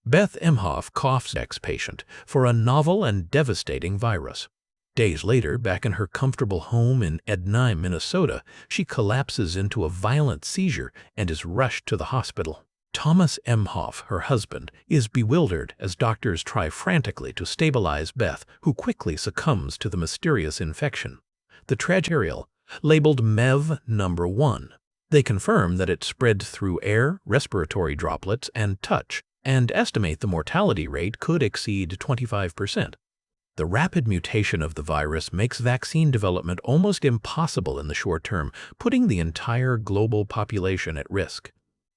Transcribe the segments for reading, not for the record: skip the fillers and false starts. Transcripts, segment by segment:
Beth Emhoff coughs ex-patient for a novel and devastating virus. Days later, back in her comfortable home in Edina, Minnesota, she collapses into a violent seizure and is rushed to the hospital. Thomas Emhoff, her husband, is bewildered as doctors try frantically to stabilize Beth, who quickly succumbs to the mysterious infection. The tragic material, labeled MEV number 1. They confirm that it spread through air, respiratory droplets, and touch, and estimate the mortality rate could exceed 25%. The rapid mutation of the virus makes vaccine development almost impossible in the short term, putting the entire global population at risk.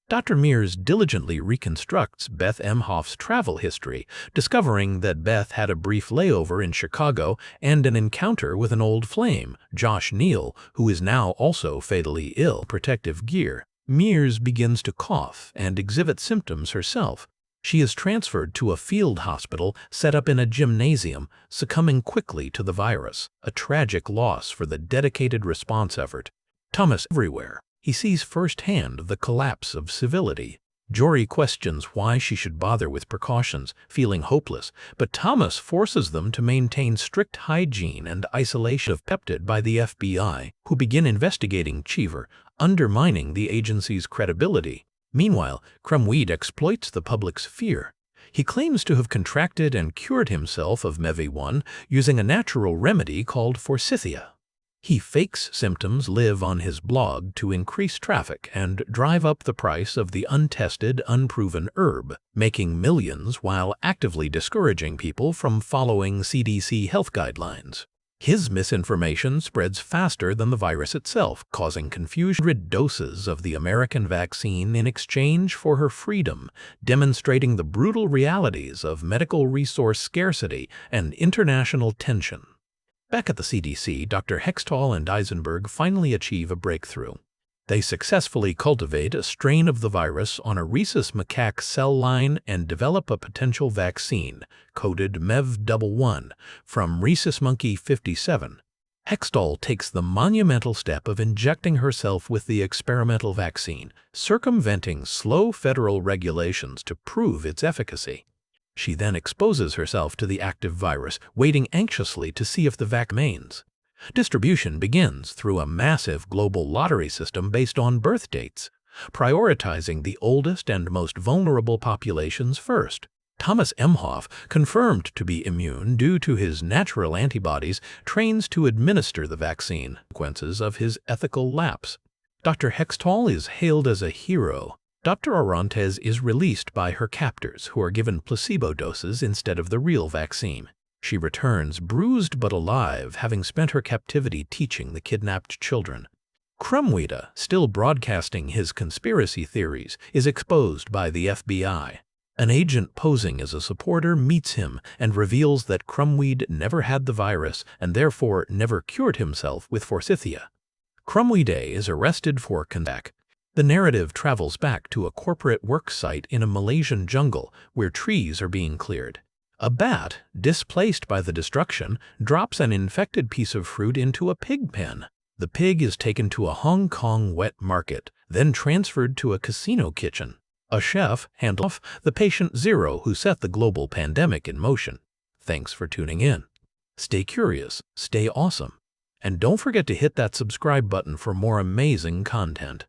Dr. Mears diligently reconstructs Beth Emhoff's travel history, discovering that Beth had a brief layover in Chicago and an encounter with an old flame, Josh Neal, who is now also fatally ill. Protective gear. Mears begins to cough and exhibit symptoms herself. She is transferred to a field hospital set up in a gymnasium, succumbing quickly to the virus, a tragic loss for the dedicated response effort. Thomas everywhere. He sees firsthand the collapse of civility. Jory questions why she should bother with precautions, feeling hopeless, but Thomas forces them to maintain strict hygiene and isolation. Pepted by the FBI, who begin investigating Cheever, undermining the agency's credibility. Meanwhile, Crumweed exploits the public's fear. He claims to have contracted and cured himself of MEV1 using a natural remedy called forsythia. He fakes symptoms live on his blog to increase traffic and drive up the price of the untested, unproven herb, making millions while actively discouraging people from following CDC health guidelines. His misinformation spreads faster than the virus itself, causing confusion. 100 doses of the American vaccine in exchange for her freedom, demonstrating the brutal realities of medical resource scarcity and international tension. Back at the CDC, Dr. Hextall and Eisenberg finally achieve a breakthrough. They successfully cultivate a strain of the virus on a rhesus macaque cell line and develop a potential vaccine, coded MEV11, from rhesus monkey 57. Hextall takes the monumental step of injecting herself with the experimental vaccine, circumventing slow federal regulations to prove its efficacy. She then exposes herself to the active virus, waiting anxiously to see if the vaccine remains. Distribution begins through a massive global lottery system based on birth dates, prioritizing the oldest and most vulnerable populations first. Thomas Emhoff, confirmed to be immune due to his natural antibodies, trains to administer the vaccine. Consequences of his ethical lapse. Dr. Hextall is hailed as a hero. Dr. Orantes is released by her captors, who are given placebo doses instead of the real vaccine. She returns bruised but alive, having spent her captivity teaching the kidnapped children. Crumweed, still broadcasting his conspiracy theories, is exposed by the FBI. An agent posing as a supporter meets him and reveals that Crumweed never had the virus and therefore never cured himself with forsythia. Crumweed is arrested for contact. The narrative travels back to a corporate work site in a Malaysian jungle where trees are being cleared. A bat, displaced by the destruction, drops an infected piece of fruit into a pig pen. The pig is taken to a Hong Kong wet market, then transferred to a casino kitchen. A chef handles the patient zero who set the global pandemic in motion. Thanks for tuning in. Stay curious, stay awesome, and don't forget to hit that subscribe button for more amazing content.